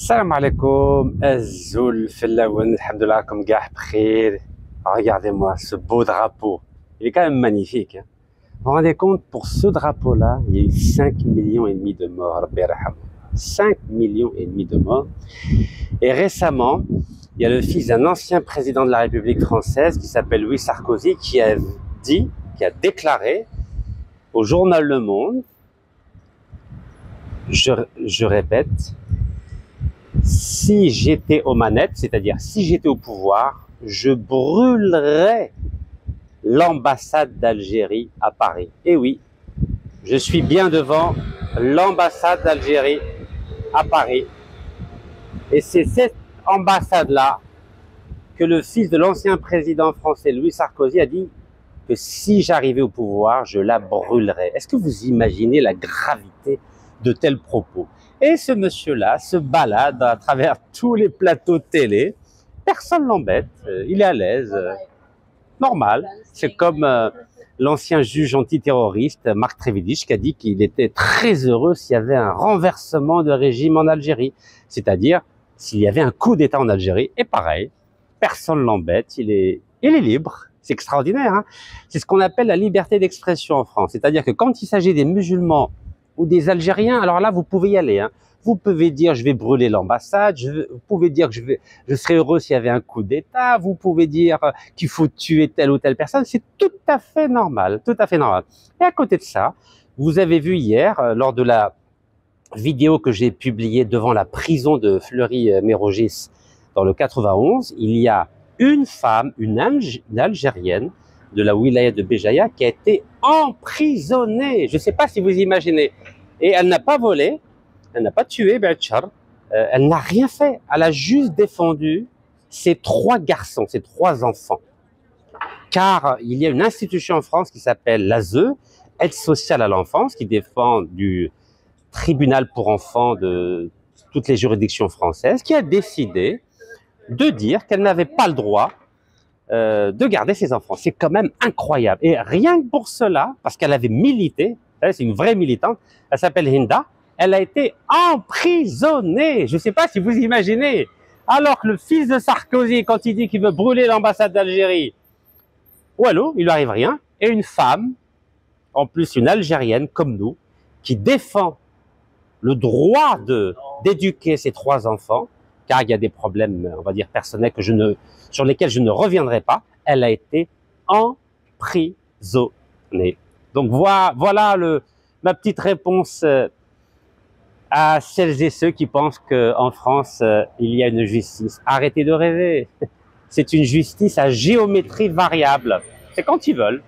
Salam alaikum, Azul, Fellaouen, alhamdoulilah, comme gars, bkhir. Regardez-moi ce beau drapeau. Il est quand même magnifique. Hein. Vous vous rendez compte, pour ce drapeau-là, il y a eu 5,5 millions de morts. 5,5 millions de morts. Et récemment, il y a le fils d'un ancien président de la République française qui s'appelle Louis Sarkozy qui a déclaré au journal Le Monde, je répète, si j'étais aux manettes, c'est-à-dire si j'étais au pouvoir, je brûlerais l'ambassade d'Algérie à Paris. Et oui, je suis bien devant l'ambassade d'Algérie à Paris. Et c'est cette ambassade-là que le fils de l'ancien président français Louis Sarkozy a dit que si j'arrivais au pouvoir, je la brûlerais. Est-ce que vous imaginez la gravité de tels propos? Et ce monsieur-là se balade à travers tous les plateaux de télé. Personne l'embête, il est à l'aise, normal. C'est comme l'ancien juge antiterroriste Marc Trévidic qui a dit qu'il était très heureux s'il y avait un renversement de régime en Algérie. C'est-à-dire s'il y avait un coup d'État en Algérie. Et pareil, personne l'embête, il est libre. C'est extraordinaire. Hein, c'est ce qu'on appelle la liberté d'expression en France. C'est-à-dire que quand il s'agit des musulmans ou des Algériens, alors là, vous pouvez y aller. Hein. Vous pouvez dire, je vais brûler l'ambassade. Vous pouvez dire que je serais heureux s'il y avait un coup d'État. Vous pouvez dire qu'il faut tuer telle ou telle personne. C'est tout à fait normal, tout à fait normal. Et à côté de ça, vous avez vu hier, lors de la vidéo que j'ai publiée devant la prison de Fleury-Mérogis dans le 91, il y a une femme, une Algérienne de la wilaya de Béjaïa qui a été emprisonnée. Je ne sais pas si vous imaginez. Et elle n'a pas volé, elle n'a pas tué elle n'a rien fait. Elle a juste défendu ses 3 garçons, ses 3 enfants. Car il y a une institution en France qui s'appelle l'ASE, Aide sociale à l'enfance, qui défend du tribunal pour enfants de toutes les juridictions françaises, qui a décidé de dire qu'elle n'avait pas le droit de garder ses enfants. C'est quand même incroyable. Et rien que pour cela, parce qu'elle avait milité, c'est une vraie militante, elle s'appelle Hinda, elle a été emprisonnée. Je ne sais pas si vous imaginez. Alors que le fils de Sarkozy, quand il dit qu'il veut brûler l'ambassade d'Algérie, wallo, il lui arrive rien. Et une femme, en plus une Algérienne comme nous, qui défend le droit d'éduquer ses 3 enfants, car il y a des problèmes, on va dire, personnels sur lesquels je ne reviendrai pas, elle a été emprisonnée. Donc voilà ma petite réponse à celles et ceux qui pensent qu'en France, il y a une justice. Arrêtez de rêver. C'est une justice à géométrie variable. C'est quand ils veulent.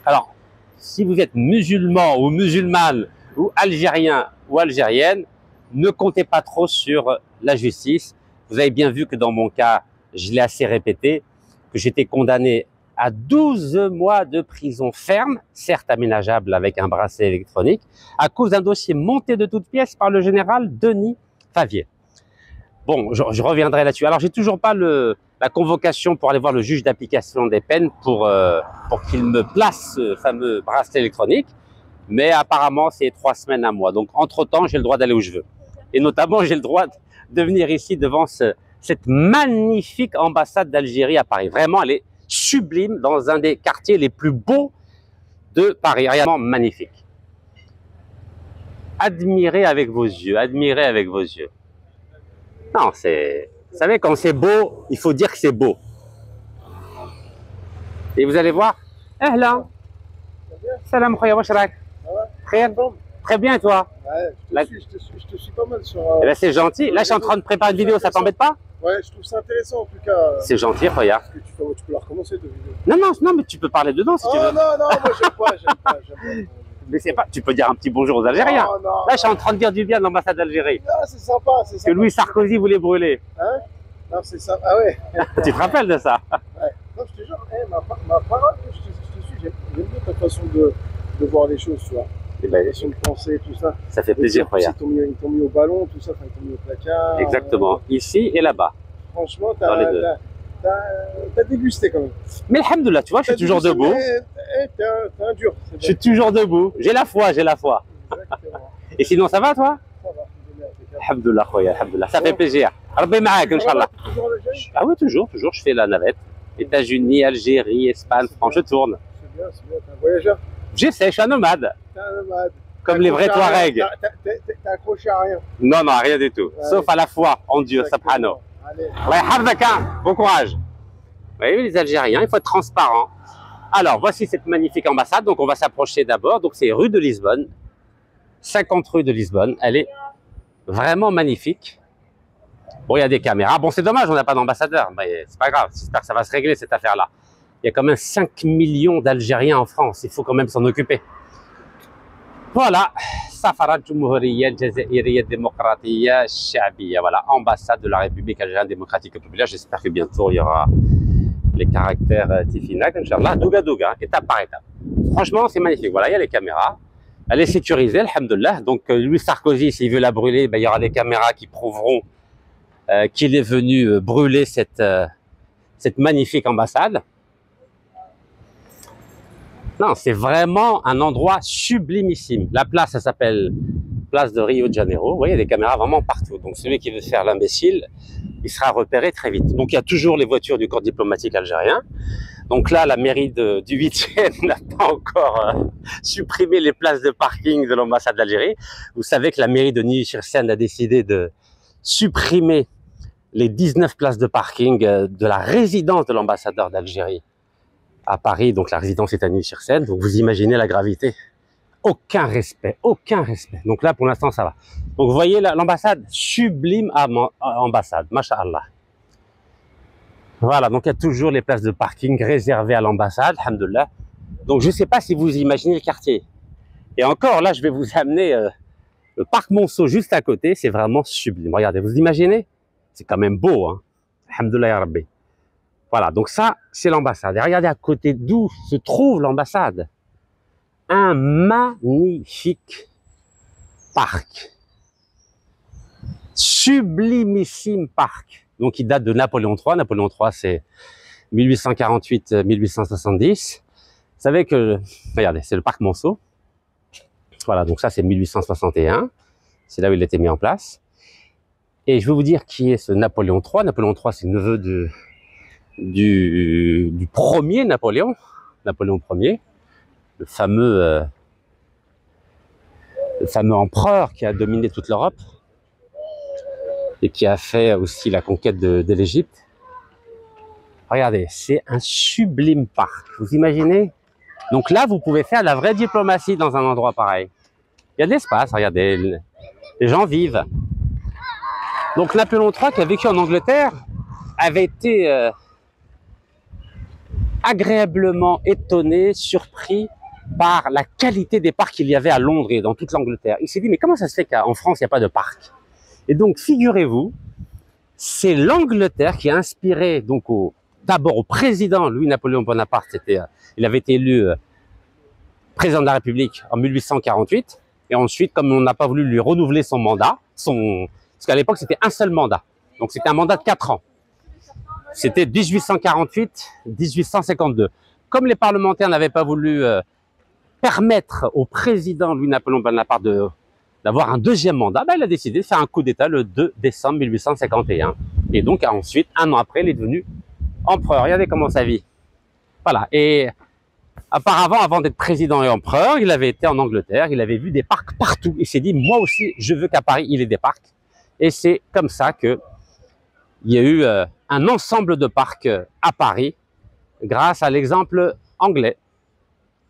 Alors, si vous êtes musulman ou musulmane ou algérien ou algérienne, ne comptez pas trop sur la justice. Vous avez bien vu que dans mon cas, je l'ai assez répété, que j'étais condamné à 12 mois de prison ferme, certes aménageable avec un bracelet électronique, à cause d'un dossier monté de toutes pièces par le général Denis Favier. Bon, je reviendrai là-dessus. Alors, j'ai toujours pas la convocation pour aller voir le juge d'application des peines pour qu'il me place ce fameux bracelet électronique, mais apparemment, c'est 3 semaines à moi. Donc, entre-temps, j'ai le droit d'aller où je veux. Et notamment, j'ai le droit de venir ici devant cette magnifique ambassade d'Algérie à Paris. Vraiment, elle est sublime dans un des quartiers les plus beaux de Paris. Vraiment magnifique. Admirez avec vos yeux, admirez avec vos yeux. Non, vous savez, quand c'est beau, il faut dire que c'est beau. Et vous allez voir. Ahlan. Salam khoya, washrak. Très bien, toi? Ouais, je te suis pas mal sur... Eh ben, c'est gentil. Là, je suis en train de préparer une vidéo, ça t'embête pas? Ouais, je trouve ça intéressant en tout cas. C'est gentil, regarde. Parce que tu peux la recommencer de vidéo. Non, mais tu peux parler dedans si tu veux. Non, moi j'aime pas. Mais c'est pas, tu peux dire un petit bonjour aux Algériens. Non. Là, je suis en train de dire du bien de l'ambassade d'Algérie. Ah, c'est sympa, c'est sympa. Que Louis Sarkozy voulait brûler. Hein? Non, c'est ça. Ah ouais. Tu te rappelles de ça? Ouais. Non, je te jure, ma parole, je te suis, j'aime bien ta façon de voir les choses, tu vois. Et ben, façon de penser, tout ça. Ça fait plaisir, regarde. Ils t'ont mis au ballon, tout ça, ils t'ont mis au placard. Exactement. Ici et là-bas. Franchement, t'as dégusté quand même. Mais alhamdoulilah, tu vois, je suis toujours debout. T'es un dur. Je suis toujours debout. J'ai la foi. Exactement. Et sinon, ça va, toi? Ça va. Alhamdoulilah, khoya, alhamdoulilah. Ça fait plaisir. Rabbi ma'ak, Inch'Allah. Toujours en Algérie? Ah oui, toujours, je fais la navette. États-Unis, Algérie, Espagne, France, je tourne. C'est bien, t'es un voyageur. J'essaie, je suis un nomade. T'es un nomade. Comme les vrais Touaregs. T'es accroché à rien. Non, non, rien du tout. Ouais. Sauf à la foi en Dieu, subhanahu. Allez. Allah yahfazak, bon courage. Vous voyez, les Algériens, il faut être transparent. Alors, voici cette magnifique ambassade. Donc, on va s'approcher d'abord. Donc, c'est rue de Lisbonne. 50 rue de Lisbonne. Elle est vraiment magnifique. Bon, il y a des caméras. Bon, c'est dommage, on n'a pas d'ambassadeur. Mais c'est pas grave. J'espère que ça va se régler, cette affaire-là. Il y a quand même 5 millions d'Algériens en France. Il faut quand même s'en occuper. Voilà. Safarat Jumhuriyya Jazairiyya Démocratia Shabiya. Voilà. Ambassade de la République algérienne démocratique et populaire. J'espère que bientôt, il y aura les caractères Tifinak, Inch'Allah. Douga Douga, étape par étape. Franchement, c'est magnifique. Voilà, il y a les caméras. Elle est sécurisée, alhamdoulilah. Donc, Louis Sarkozy, s'il veut la brûler, ben, il y aura des caméras qui prouveront qu'il est venu brûler cette magnifique ambassade. Non, c'est vraiment un endroit sublimissime. La place, elle s'appelle place de Rio de Janeiro. Vous voyez, il y a des caméras vraiment partout. Donc, celui qui veut faire l'imbécile, il sera repéré très vite. Donc, il y a toujours les voitures du corps diplomatique algérien. Donc là, la mairie du 8e n'a pas encore supprimé les places de parking de l'ambassade d'Algérie. Vous savez que la mairie de Neuilly-sur-Seine a décidé de supprimer les 19 places de parking de la résidence de l'ambassadeur d'Algérie à Paris. Donc la résidence est à Neuilly-sur-Seine. Donc vous imaginez la gravité. Aucun respect, aucun respect. Donc là, pour l'instant, ça va. Donc vous voyez l'ambassade, sublime ambassade, masha'Allah. Voilà, donc il y a toujours les places de parking réservées à l'ambassade, alhamdoulilah. Donc je ne sais pas si vous imaginez le quartier. Et encore, là, je vais vous amener le parc Monceau juste à côté. C'est vraiment sublime. Regardez, vous imaginez? C'est quand même beau, hein. Alhamdoulilah ya Rabbi. Voilà, donc ça, c'est l'ambassade. Et regardez à côté d'où se trouve l'ambassade. Un magnifique parc. Sublimissime parc. Donc, il date de Napoléon III. Napoléon III, c'est 1848-1870. Vous savez que, regardez, c'est le parc Monceau. Voilà, donc ça, c'est 1861. C'est là où il a été mis en place. Et je vais vous dire qui est ce Napoléon III. Napoléon III, c'est le neveu du premier Napoléon. Napoléon Ier. Le fameux empereur qui a dominé toute l'Europe. Et qui a fait aussi la conquête de l'Égypte. Regardez, c'est un sublime parc. Vous imaginez? Donc là, vous pouvez faire la vraie diplomatie dans un endroit pareil. Il y a de l'espace, regardez, les gens vivent. Donc Napoléon III, qui a vécu en Angleterre, avait été agréablement étonné, surpris par la qualité des parcs qu'il y avait à Londres et dans toute l'Angleterre. Il s'est dit, mais comment ça se fait qu'en France, il n'y a pas de parc? Et donc, figurez-vous, c'est l'Angleterre qui a inspiré donc d'abord au président Louis-Napoléon Bonaparte. Il avait été élu président de la République en 1848. Et ensuite, comme on n'a pas voulu lui renouveler son mandat, parce qu'à l'époque, c'était un seul mandat. Donc, c'était un mandat de 4 ans. C'était 1848-1852. Comme les parlementaires n'avaient pas voulu permettre au président Louis-Napoléon Bonaparte d'avoir un deuxième mandat, ben, il a décidé de faire un coup d'État le 2 décembre 1851. Et donc, ensuite, un an après, il est devenu empereur. Regardez comment ça vit. Voilà. Et auparavant, avant d'être président et empereur, il avait été en Angleterre. Il avait vu des parcs partout. Il s'est dit, moi aussi, je veux qu'à Paris, il y ait des parcs. Et c'est comme ça que il y a eu un ensemble de parcs à Paris grâce à l'exemple anglais.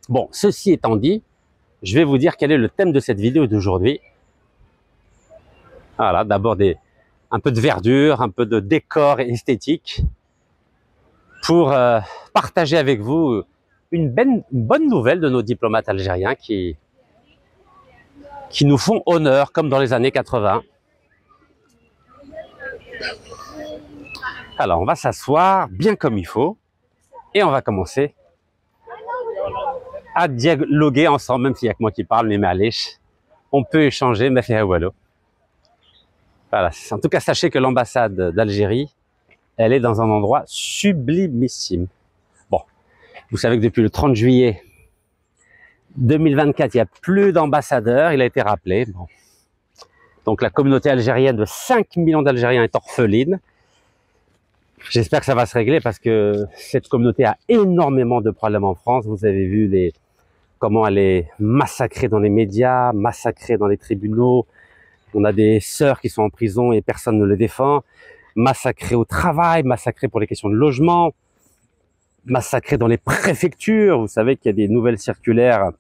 Bon, ceci étant dit, je vais vous dire quel est le thème de cette vidéo d'aujourd'hui. Voilà, d'abord un peu de verdure, un peu de décor esthétique pour partager avec vous une bonne nouvelle de nos diplomates algériens qui nous font honneur comme dans les années 80. Alors, on va s'asseoir bien comme il faut et on va commencer à dialoguer ensemble, même s'il n'y a que moi qui parle, mais ma'alish, on peut échanger, mais fait wallo. Voilà. En tout cas, sachez que l'ambassade d'Algérie, elle est dans un endroit sublimissime. Bon, vous savez que depuis le 30 juillet 2024, il n'y a plus d'ambassadeur, il a été rappelé. Bon. Donc la communauté algérienne de 5 millions d'Algériens est orpheline. J'espère que ça va se régler parce que cette communauté a énormément de problèmes en France. Vous avez vu comment elle est massacrée dans les médias, massacrée dans les tribunaux. On a des sœurs qui sont en prison et personne ne les défend. Massacrées au travail, massacrées pour les questions de logement, massacrées dans les préfectures. Vous savez qu'il y a des nouvelles circulaires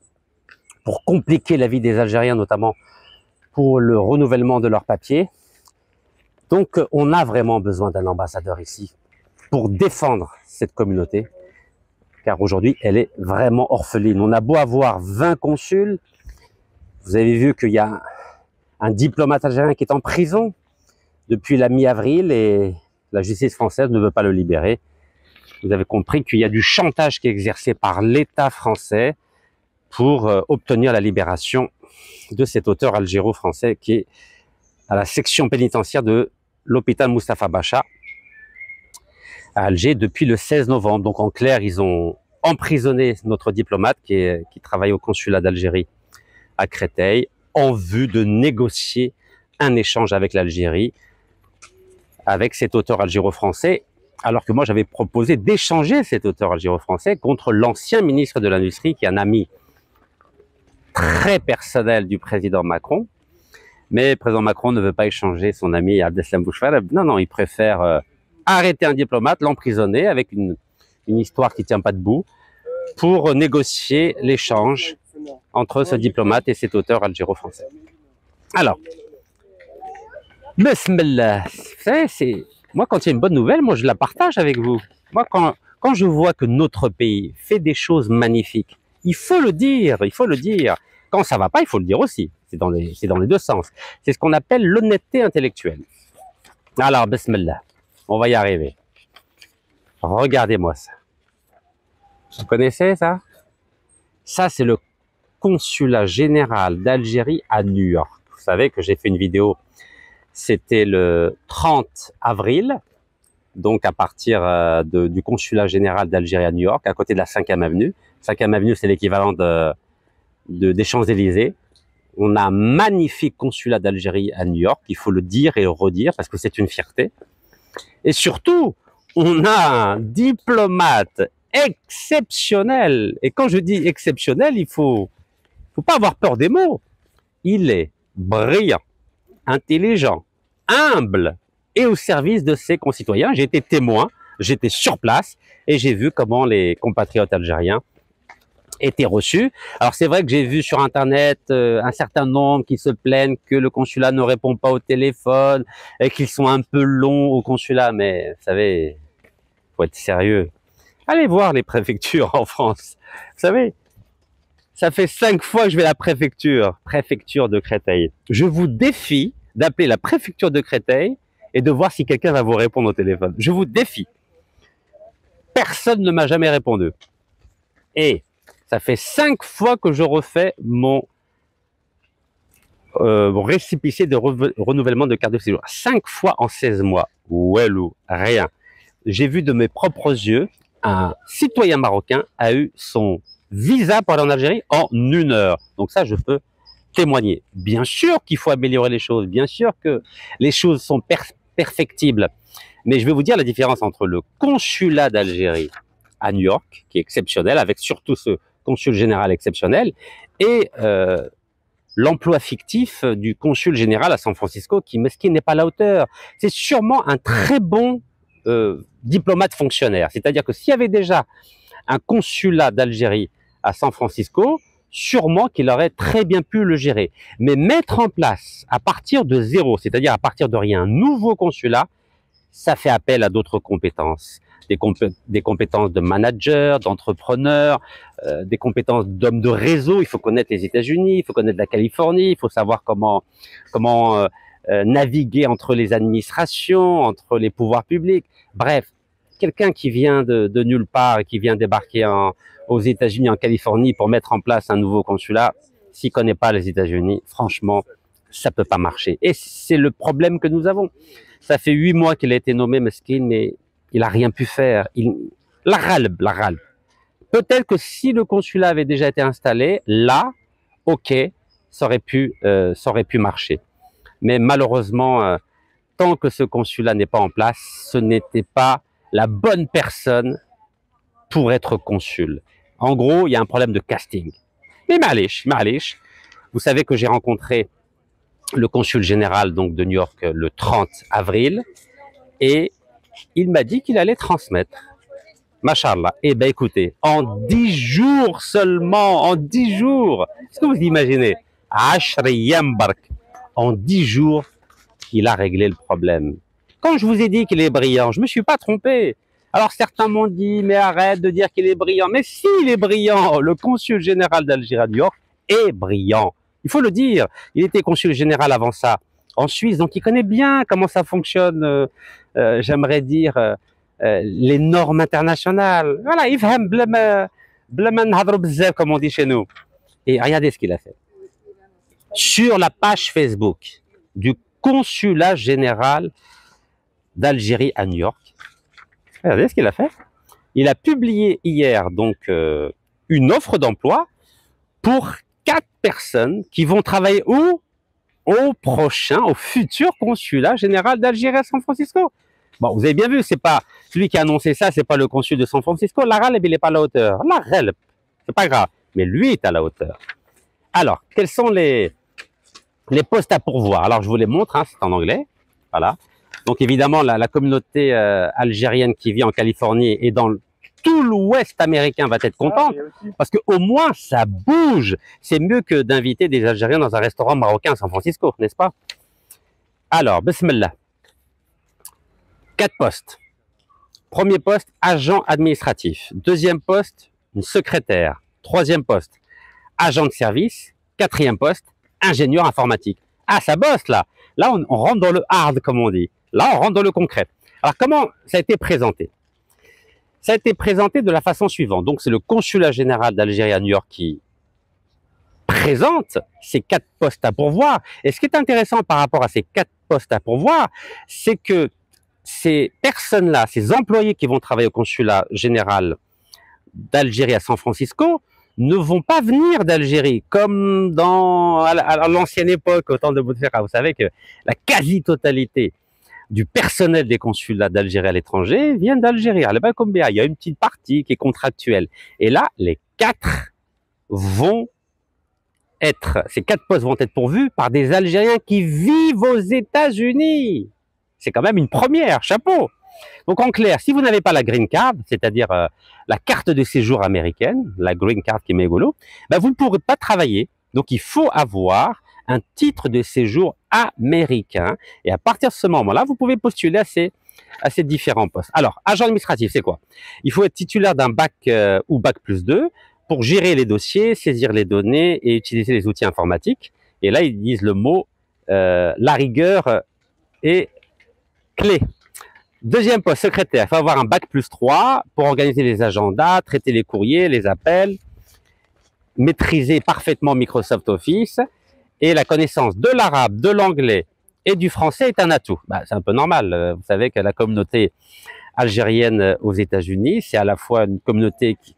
pour compliquer la vie des Algériens, notamment pour le renouvellement de leurs papiers. Donc, on a vraiment besoin d'un ambassadeur ici pour défendre cette communauté, car aujourd'hui, elle est vraiment orpheline. On a beau avoir 20 consuls, vous avez vu qu'il y a un diplomate algérien qui est en prison depuis la mi-avril et la justice française ne veut pas le libérer. Vous avez compris qu'il y a du chantage qui est exercé par l'État français pour obtenir la libération de cet auteur algéro-français qui est à la section pénitentiaire de l'hôpital Moustapha Bacha à Alger depuis le 16 novembre. Donc en clair, ils ont emprisonné notre diplomate qui travaille au consulat d'Algérie à Créteil en vue de négocier un échange avec l'Algérie, avec cet auteur algéro-français, alors que moi j'avais proposé d'échanger cet auteur algéro-français contre l'ancien ministre de l'Industrie qui est un ami très personnel du président Macron. Mais le président Macron ne veut pas échanger son ami Abdeslam Bouchfareb. Non, il préfère arrêter un diplomate, l'emprisonner avec une histoire qui tient pas debout pour négocier l'échange entre ce diplomate et cet auteur algéro-français. Alors, bismillah, vous savez, moi quand il y a une bonne nouvelle, moi je la partage avec vous. Moi quand je vois que notre pays fait des choses magnifiques, il faut le dire, il faut le dire. Quand ça va pas, il faut le dire aussi. C'est dans les deux sens. C'est ce qu'on appelle l'honnêteté intellectuelle. Alors, bismillah, on va y arriver. Regardez-moi ça. Vous connaissez ça? Ça, c'est le consulat général d'Algérie à New York. Vous savez que j'ai fait une vidéo, c'était le 30 avril, donc à partir du consulat général d'Algérie à New York, à côté de la 5e avenue. 5e avenue, c'est l'équivalent des Champs-Élysées. On a un magnifique consulat d'Algérie à New York, il faut le dire et le redire parce que c'est une fierté. Et surtout, on a un diplomate exceptionnel. Et quand je dis exceptionnel, il faut pas avoir peur des mots. Il est brillant, intelligent, humble et au service de ses concitoyens. J'ai été témoin, j'étais sur place et j'ai vu comment les compatriotes algériens étaient reçus. Alors c'est vrai que j'ai vu sur internet un certain nombre qui se plaignent que le consulat ne répond pas au téléphone et qu'ils sont un peu longs au consulat, mais vous savez, faut être sérieux. Allez voir les préfectures en France. Vous savez, ça fait 5 fois que je vais à la préfecture de Créteil. Je vous défie d'appeler la préfecture de Créteil et de voir si quelqu'un va vous répondre au téléphone. Je vous défie. Personne ne m'a jamais répondu. Et ça fait 5 fois que je refais mon récépissé de renouvellement de carte de séjour. 5 fois en 16 mois. Ouelou, rien. J'ai vu de mes propres yeux, un citoyen marocain a eu son visa pour aller en Algérie en 1 heure. Donc ça, je peux témoigner. Bien sûr qu'il faut améliorer les choses. Bien sûr que les choses sont perfectibles. Mais je vais vous dire la différence entre le consulat d'Algérie à New York, qui est exceptionnel, avec surtout ce consul général exceptionnel, et l'emploi fictif du consul général à San Francisco, qui n'est pas à la hauteur. C'est sûrement un très bon diplomate fonctionnaire. C'est-à-dire que s'il y avait déjà un consulat d'Algérie à San Francisco, sûrement qu'il aurait très bien pu le gérer. Mais mettre en place, à partir de zéro, c'est-à-dire à partir de rien, un nouveau consulat, ça fait appel à d'autres compétences. Des compétences de manager, d'entrepreneur, des compétences d'homme de réseau. Il faut connaître les États-Unis, il faut connaître la Californie, il faut savoir comment naviguer entre les administrations, entre les pouvoirs publics. Bref, quelqu'un qui vient de nulle part et qui vient débarquer aux États-Unis, en Californie, pour mettre en place un nouveau consulat, s'il connaît pas les États-Unis, franchement, ça peut pas marcher. Et c'est le problème que nous avons. Ça fait 8 mois qu'il a été nommé Meskin, mais il a rien pu faire. La râle. Peut-être que si le consulat avait déjà été installé, là, ok, ça aurait pu marcher. Mais malheureusement, tant que ce consulat n'est pas en place, ce n'était pas la bonne personne pour être consul. En gros, il y a un problème de casting. Mais ma'alish. Vous savez que j'ai rencontré le consul général donc de New York le 30 avril et il m'a dit qu'il allait transmettre. Mashallah. Eh bien, écoutez, en 10 jours seulement, en 10 jours, est-ce que vous imaginez? En 10 jours, il a réglé le problème. Quand je vous ai dit qu'il est brillant, je ne me suis pas trompé. Alors certains m'ont dit, mais arrête de dire qu'il est brillant. Mais s'il est brillant, le consul général d'Algérie à New York est brillant. Il faut le dire. Il était consul général avant ça en Suisse, donc il connaît bien comment ça fonctionne, j'aimerais dire, les normes internationales. Voilà, il fait comme on dit chez nous. Et regardez ce qu'il a fait. Sur la page Facebook du consulat général d'Algérie à New York, regardez ce qu'il a fait. Il a publié hier donc une offre d'emploi pour 4 personnes qui vont travailler où? Au futur consulat général d'Algérie à San Francisco. Bon, vous avez bien vu, c'est pas celui qui a annoncé ça, c'est pas le consul de San Francisco. La Raleb, il n'est pas à la hauteur. La Raleb, c'est pas grave, mais lui est à la hauteur. Alors, quels sont les postes à pourvoir? Alors, je vous les montre, hein, c'est en anglais. Voilà. Donc, évidemment, la communauté algérienne qui vit en Californie et dans tout l'Ouest américain va être contente parce que au moins ça bouge. C'est mieux que d'inviter des Algériens dans un restaurant marocain à San Francisco, n'est-ce pas? Alors, bismillah. 4 postes. Premier poste, agent administratif. Deuxième poste, une secrétaire. Troisième poste, agent de service. Quatrième poste, ingénieur informatique. Ah, ça bosse là. Là, on rentre dans le hard, comme on dit. Là, on rentre dans le concret. Alors, comment ça a été présenté? Ça a été présenté de la façon suivante. Donc, c'est le consulat général d'Algérie à New York qui présente ces 4 postes à pourvoir. Et ce qui est intéressant par rapport à ces 4 postes à pourvoir, c'est que ces personnes-là, ces employés qui vont travailler au consulat général d'Algérie à San Francisco, ne vont pas venir d'Algérie, comme à l'ancienne époque, au temps de Bouteflika. Vous savez que la quasi-totalité du personnel des consulats d'Algérie à l'étranger vient d'Algérie. Il y a une petite partie qui est contractuelle. Et là, ces 4 postes vont être pourvus par des Algériens qui vivent aux États-Unis. C'est quand même une première, chapeau. Donc en clair, si vous n'avez pas la green card, c'est-à-dire la carte de séjour américaine, la green card qui est mégolo, ben vous ne pourrez pas travailler. Donc il faut avoir un titre de séjour américain. Et à partir de ce moment-là, vous pouvez postuler à ces différents postes. Alors, agent administratif, c'est quoi? Il faut être titulaire d'un bac ou bac plus 2 pour gérer les dossiers, saisir les données et utiliser les outils informatiques. Et là, ils disent le mot la rigueur est clé. Deuxième poste, secrétaire. Il faut avoir un bac plus 3 pour organiser les agendas, traiter les courriers, les appels, maîtriser parfaitement Microsoft Office. Et la connaissance de l'arabe, de l'anglais et du français est un atout. C'est un peu normal. Vous savez que la communauté algérienne aux États-Unis, c'est à la fois une communauté qui,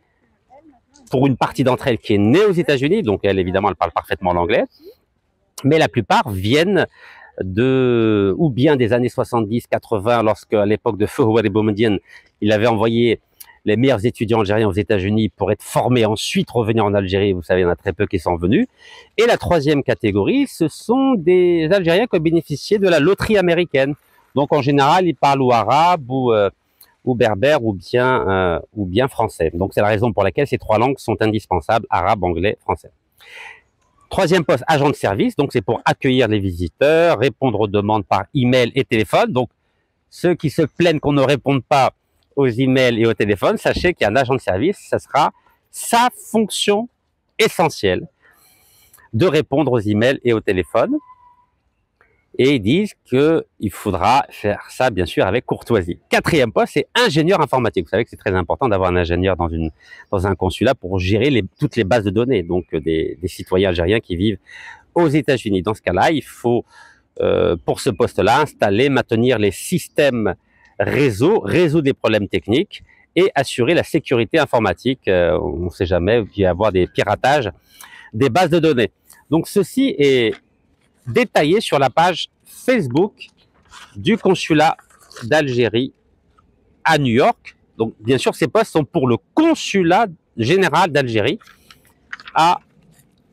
pour une partie d'entre elles qui est née aux États-Unis, donc elle évidemment elle parle parfaitement l'anglais, mais la plupart viennent ou bien des années 70-80, lorsque à l'époque de Fouad Boumediene, il avait envoyé les meilleurs étudiants algériens aux États-Unis pour être formés, ensuite revenir en Algérie. Vous savez, il y en a très peu qui sont venus. Et la troisième catégorie, ce sont des Algériens qui ont bénéficié de la loterie américaine. Donc en général, ils parlent ou arabe ou berbère ou bien français. Donc c'est la raison pour laquelle ces 3 langues sont indispensables, arabe, anglais, français. Troisième poste, agent de service. Donc c'est pour accueillir les visiteurs, répondre aux demandes par email et téléphone. Donc ceux qui se plaignent qu'on ne réponde pas aux emails et au téléphone, sachez qu'il y a un agent de service, ça sera sa fonction essentielle de répondre aux emails et au téléphone. Et ils disent qu'il faudra faire ça, bien sûr, avec courtoisie. Quatrième poste, c'est ingénieur informatique. Vous savez que c'est très important d'avoir un ingénieur dans un consulat pour gérer toutes les bases de données, donc des citoyens algériens qui vivent aux États-Unis. Dans ce cas-là, il faut, pour ce poste-là, installer, maintenir les systèmes résoudre des problèmes techniques et assurer la sécurité informatique. On ne sait jamais, il peut y avoir des piratages des bases de données. Donc ceci est détaillé sur la page Facebook du consulat d'Algérie à New York. Donc, bien sûr, ces posts sont pour le consulat général d'Algérie à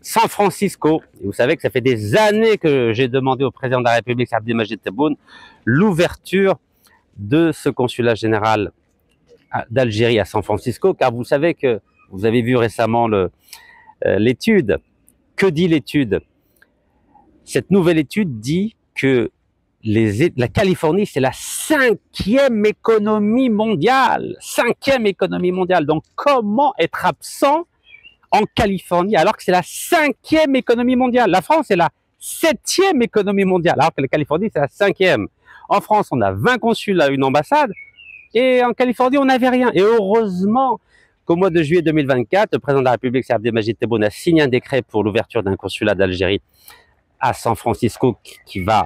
San Francisco. Et vous savez que ça fait des années que j'ai demandé au président de la République, Abdelmajid Tebboune, l'ouverture de ce consulat général d'Algérie à San Francisco, car vous savez que vous avez vu récemment l'étude. Que dit l'étude? Cette nouvelle étude dit que la Californie, c'est la 5e économie mondiale. 5e économie mondiale. Donc, comment être absent en Californie alors que c'est la 5e économie mondiale? La France est la 7e économie mondiale, alors que la Californie, c'est la 5e. En France, on a 20 consulats, une ambassade, et en Californie, on n'avait rien. Et heureusement qu'au mois de juillet 2024, le président de la République, Abdelmajid Tebboune, a signé un décret pour l'ouverture d'un consulat d'Algérie à San Francisco qui va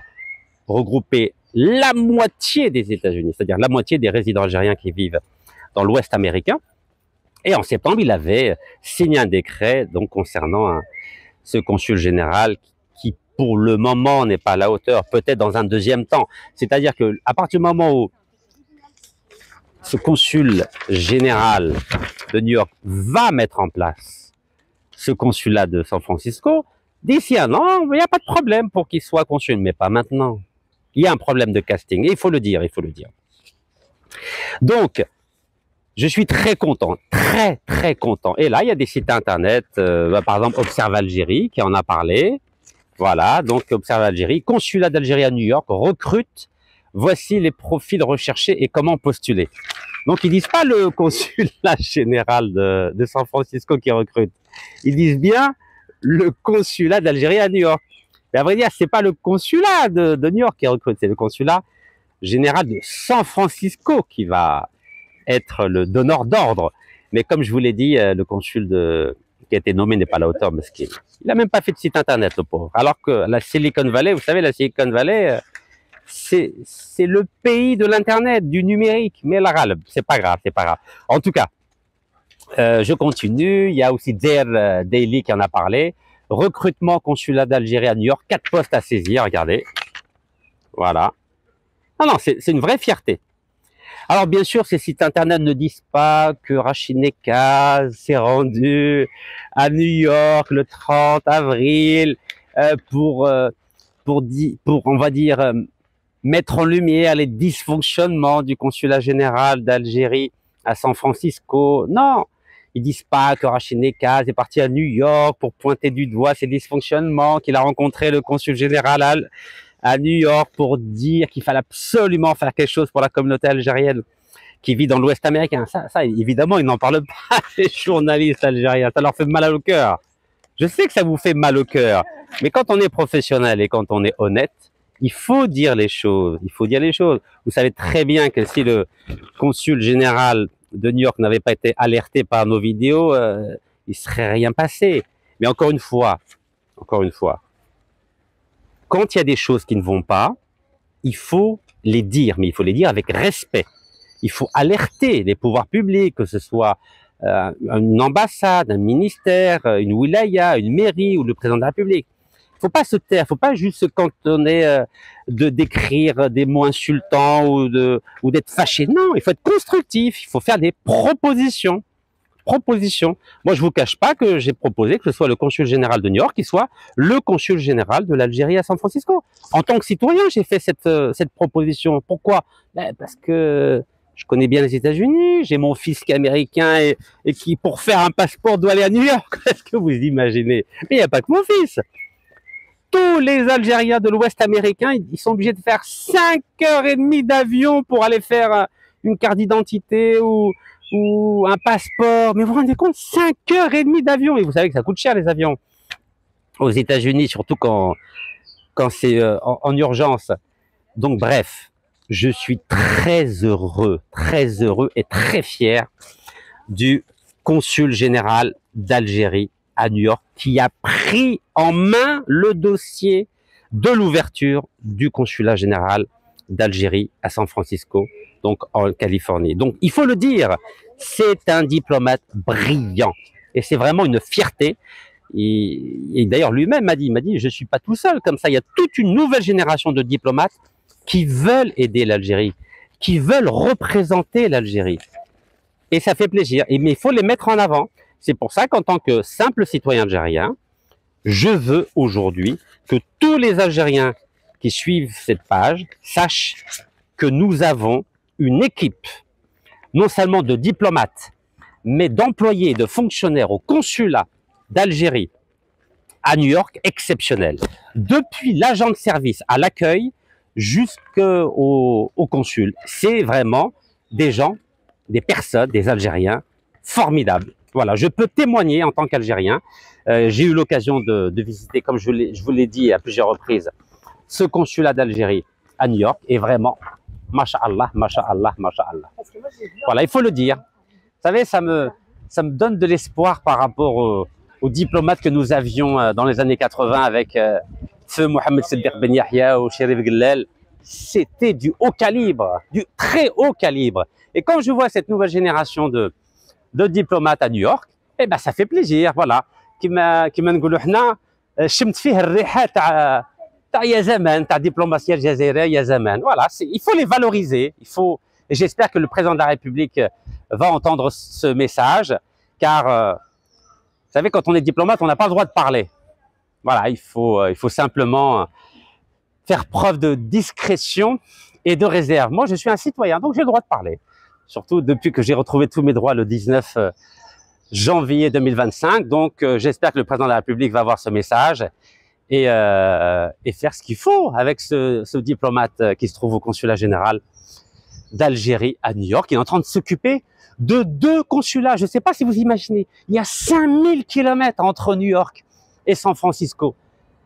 regrouper la moitié des États-Unis, c'est-à-dire la moitié des résidents algériens qui vivent dans l'Ouest américain. Et en septembre, il avait signé un décret donc concernant ce consul général qui, pour le moment, n'est pas à la hauteur, peut-être dans un deuxième temps. C'est-à-dire que à partir du moment où ce consul général de New York va mettre en place ce consulat de San Francisco, d'ici un an, il n'y a pas de problème pour qu'il soit consul, mais pas maintenant. Il y a un problème de casting, et il faut le dire, il faut le dire. Donc, je suis très content, très content. Et là, il y a des sites internet, par exemple Observe Algérie, qui en a parlé. Voilà, donc Observe Algérie, consulat d'Algérie à New York, recrute. Voici les profils recherchés et comment postuler. Donc, ils disent pas le consulat général de San Francisco qui recrute. Ils disent bien le consulat d'Algérie à New York. Mais à vrai dire, c'est pas le consulat de New York qui recrute, c'est le consulat général de San Francisco qui va être le donneur d'ordre. Mais comme je vous l'ai dit, le consul qui a été nommé n'est pas à la hauteur, parce qu'il n'a même pas fait de site internet, le pauvre. Alors que la Silicon Valley, vous savez, la Silicon Valley, c'est le pays de l'internet, du numérique. Mais là, c'est pas grave, c'est pas grave. En tout cas, je continue. Il y a aussi Der Daily qui en a parlé. Recrutement consulat d'Algérie à New York, 4 postes à saisir, regardez. Voilà. Non, c'est une vraie fierté. Alors bien sûr, ces sites internet ne disent pas que Rachid Nekaz s'est rendu à New York le 30 avril pour on va dire, mettre en lumière les dysfonctionnements du consulat général d'Algérie à San Francisco. Non, ils disent pas que Rachid Nekaz est parti à New York pour pointer du doigt ces dysfonctionnements, qu'il a rencontré le consul général à New York pour dire qu'il fallait absolument faire quelque chose pour la communauté algérienne qui vit dans l'Ouest américain. Ça, évidemment, ils n'en parlent pas, les journalistes algériens. Ça leur fait mal au cœur. Je sais que ça vous fait mal au cœur, mais quand on est professionnel et quand on est honnête, il faut dire les choses. Il faut dire les choses. Vous savez très bien que si le consul général de New York n'avait pas été alerté par nos vidéos, il serait rien passé. Mais encore une fois, quand il y a des choses qui ne vont pas, il faut les dire, mais il faut les dire avec respect. Il faut alerter les pouvoirs publics, que ce soit une ambassade, un ministère, une wilaya, une mairie ou le président de la République. Il faut pas se taire, il faut pas juste se cantonner d'écrire des mots insultants ou d'être fâché. Non, il faut être constructif, il faut faire des propositions. Moi, je vous cache pas que j'ai proposé que ce soit le consul général de New York qui soit le consul général de l'Algérie à San Francisco. En tant que citoyen, j'ai fait cette proposition. Pourquoi? Parce que je connais bien les États-Unis, j'ai mon fils qui est américain et qui, pour faire un passeport, doit aller à New York. Est-ce que vous imaginez? Mais il n'y a pas que mon fils. Tous les Algériens de l'Ouest américain, ils sont obligés de faire 5h30 d'avion pour aller faire une carte d'identité ou un passeport. Mais vous vous rendez compte, 5h30 d'avion. Et vous savez que ça coûte cher, les avions. Aux États-Unis, surtout quand c'est en urgence. Donc, bref, je suis très heureux et très fier du consul général d'Algérie à New York qui a pris en main le dossier de l'ouverture du consulat général d'Algérie à San Francisco, donc en Californie. Donc, il faut le dire, c'est un diplomate brillant. Et c'est vraiment une fierté Et d'ailleurs, lui-même il m'a dit, je suis pas tout seul comme ça. Il y a toute une nouvelle génération de diplomates qui veulent aider l'Algérie, qui veulent représenter l'Algérie. Et ça fait plaisir. Mais il faut les mettre en avant. C'est pour ça qu'en tant que simple citoyen algérien, je veux aujourd'hui que tous les Algériens qui suivent cette page sachent que nous avons une équipe, non seulement de diplomates, mais d'employés, de fonctionnaires au consulat d'Algérie à New York exceptionnelle. Depuis l'agent de service à l'accueil jusqu'au consul. C'est vraiment des gens, des personnes, des Algériens formidables. Voilà, je peux témoigner en tant qu'Algérien. J'ai eu l'occasion de visiter, comme je vous l'ai dit à plusieurs reprises, ce consulat d'Algérie à New York est vraiment, masha'Allah, masha'Allah, masha'Allah. Voilà, il faut le dire. Vous savez, ça me donne de l'espoir par rapport aux diplomates que nous avions dans les années 80 avec feu Mohamed Siddiq Ben Yahya ou Cherif Glel. C'était du haut calibre, du très haut calibre. Et quand je vois cette nouvelle génération de diplomates à New York, eh ben ça fait plaisir, voilà. كما نقولوا حنا شمت فيه الريحه تاع يا زمان تاع الدبلوماسيه الجزائريه يا زمان. Voilà, il faut les valoriser, il faut, et j'espère que le président de la République va entendre ce message, car vous savez, quand on est diplomate, on n'a pas le droit de parler. Voilà, il faut simplement faire preuve de discrétion et de réserve. Moi, je suis un citoyen, donc j'ai le droit de parler. Surtout depuis que j'ai retrouvé tous mes droits le 19 janvier 2025. Donc, j'espère que le président de la République va voir ce message et faire ce qu'il faut avec ce diplomate qui se trouve au consulat général d'Algérie à New York. Il est en train de s'occuper de 2 consulats. Je ne sais pas si vous imaginez, il y a 5000 kilomètres entre New York et San Francisco.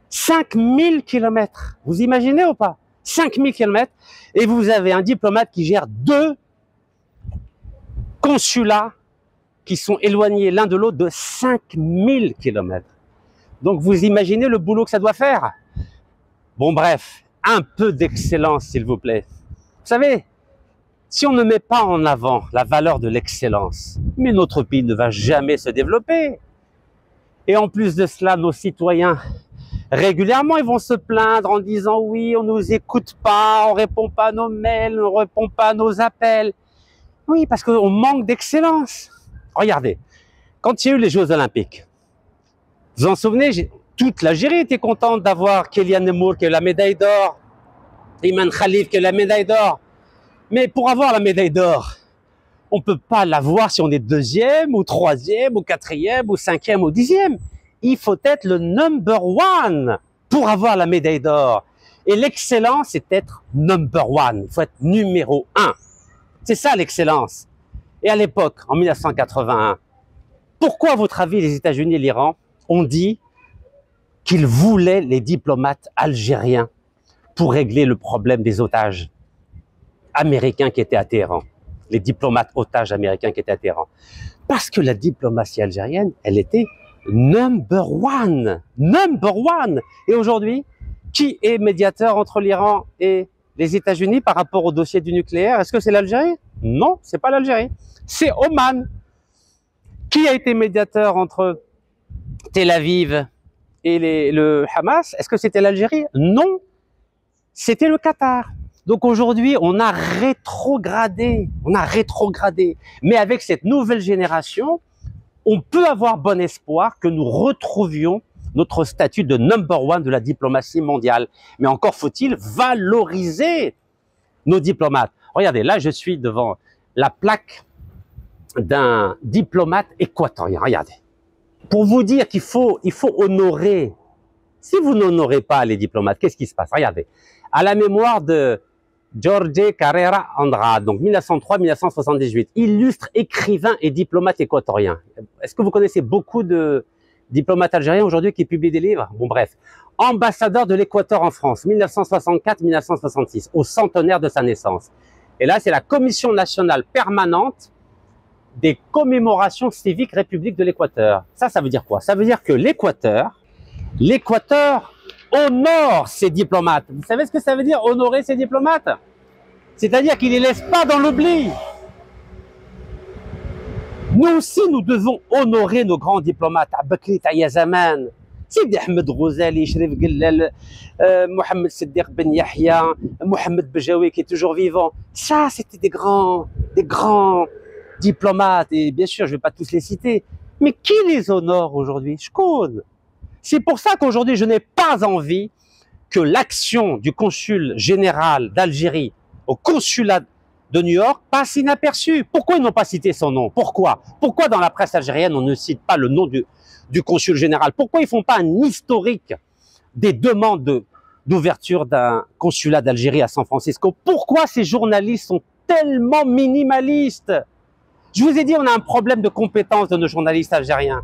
5000 kilomètres. Vous imaginez ou pas? 5000 kilomètres. Et vous avez un diplomate qui gère 2 consulats qui sont éloignés l'un de l'autre de 5000 kilomètres. Donc vous imaginez le boulot que ça doit faire. Bon bref, un peu d'excellence s'il vous plaît. Vous savez, si on ne met pas en avant la valeur de l'excellence, mais notre pays ne va jamais se développer. Et en plus de cela, nos citoyens, régulièrement, ils vont se plaindre en disant « oui, on nous écoute pas, on répond pas à nos mails, on répond pas à nos appels ». Oui, parce qu'on manque d'excellence. Regardez, quand il y a eu les Jeux Olympiques, vous vous en souvenez, toute l'Algérie était contente d'avoir Kylian Nemour qui a eu la médaille d'or, Iman Khalif qui a eu la médaille d'or. Mais pour avoir la médaille d'or, on ne peut pas l'avoir si on est 2e ou 3e ou 4e ou 5e ou 10e. Il faut être le number 1 pour avoir la médaille d'or. Et l'excellence, c'est être number 1. Il faut être numéro 1. C'est ça l'excellence. Et à l'époque, en 1981, pourquoi, à votre avis, les États-Unis et l'Iran ont dit qu'ils voulaient les diplomates algériens pour régler le problème des otages américains qui étaient à Téhéran, les diplomates otages américains qui étaient à Téhéran? Parce que la diplomatie algérienne, elle était number 1. Number 1. Et aujourd'hui, qui est médiateur entre l'Iran et les États-Unis par rapport au dossier du nucléaire? Est-ce que c'est l'Algérie? Non, c'est pas l'Algérie. C'est Oman. Qui a été médiateur entre Tel Aviv et le Hamas? Est-ce que c'était l'Algérie? Non, c'était le Qatar. Donc aujourd'hui, on a rétrogradé. Mais avec cette nouvelle génération, on peut avoir bon espoir que nous retrouvions notre statut de number 1 de la diplomatie mondiale. Mais encore faut-il valoriser nos diplomates. Regardez, là, je suis devant la plaque d'un diplomate équatorien. Regardez. Pour vous dire qu'il faut honorer. Si vous n'honorez pas les diplomates, qu'est-ce qui se passe? Regardez. À la mémoire de Jorge Carrera Andrade, donc 1903-1978, illustre écrivain et diplomate équatorien. Est-ce que vous connaissez beaucoup de diplomates algériens aujourd'hui qui publient des livres? Bon bref. Ambassadeur de l'Équateur en France, 1964-1966, au centenaire de sa naissance. Et là, c'est la Commission nationale permanente des commémorations civiques République de l'Équateur. Ça veut dire quoi? Ça veut dire que l'Équateur honore ses diplomates. Vous savez ce que ça veut dire, honorer ses diplomates? C'est-à-dire qu'il ne les laisse pas dans l'oubli. Nous aussi, nous devons honorer nos grands diplomates. Bakri Taya Zaman, Sidi Ahmed Ghazali, Sherif Gellal, Mohamed Siddiq Ben Yahya, Mohamed Bejaoui qui est toujours vivant. Ça, c'était des grands diplomates. Et bien sûr, je ne vais pas tous les citer. Mais qui les honore aujourd'hui? Je connais. C'est pour ça qu'aujourd'hui, je n'ai pas envie que l'action du consul général d'Algérie au consulat de New York passe inaperçue. Pourquoi ils n'ont pas cité son nom? Pourquoi dans la presse algérienne, on ne cite pas le nom du consul général? Pourquoi ils ne font pas un historique des demandes d'ouverture d'un consulat d'Algérie à San Francisco? Pourquoi ces journalistes sont tellement minimalistes? Je vous ai dit, on a un problème de compétence de nos journalistes algériens.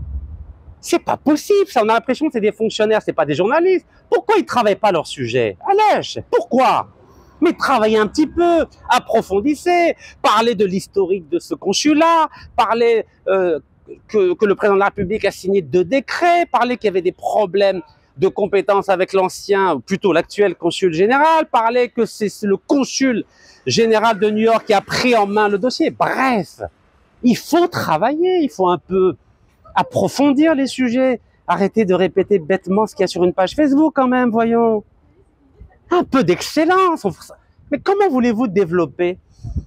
C'est pas possible, ça. On a l'impression que c'est des fonctionnaires, c'est pas des journalistes. Pourquoi ils travaillent pas leur sujet? Allège, pourquoi? Mais travaillez un petit peu, approfondissez, parlez de l'historique de ce consulat, parlez que le président de la République a signé 2 décrets, parlez qu'il y avait des problèmes de compétences avec l'ancien, ou plutôt l'actuel consul général, parlez que c'est le consul général de New York qui a pris en main le dossier. Bref, il faut travailler, il faut un peu approfondir les sujets, arrêter de répéter bêtement ce qu'il y a sur une page Facebook quand même, voyons. Un peu d'excellence. Mais comment voulez-vous développer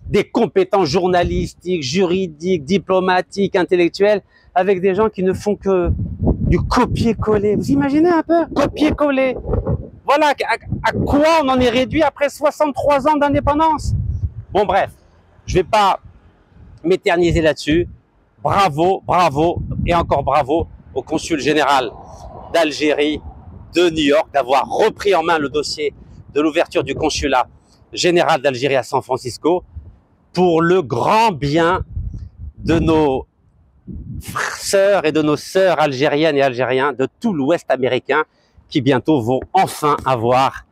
des compétences journalistiques, juridiques, diplomatiques, intellectuelles avec des gens qui ne font que du copier-coller? Vous imaginez un peu? Copier-coller. Voilà à quoi on en est réduit après 63 ans d'indépendance. Bon bref, je ne vais pas m'éterniser là-dessus. Bravo, bravo et encore bravo au consul général d'Algérie de New York d'avoir repris en main le dossier de l'ouverture du consulat général d'Algérie à San Francisco pour le grand bien de nos sœurs et de nos sœurs algériennes et algériens de tout l'Ouest américain qui bientôt vont enfin avoir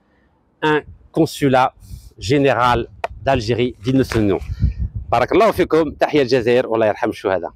un consulat général d'Algérie digne de ce nom. Barakallahu fikum, tahiyya al-Jazair, wallah yarham shuhada.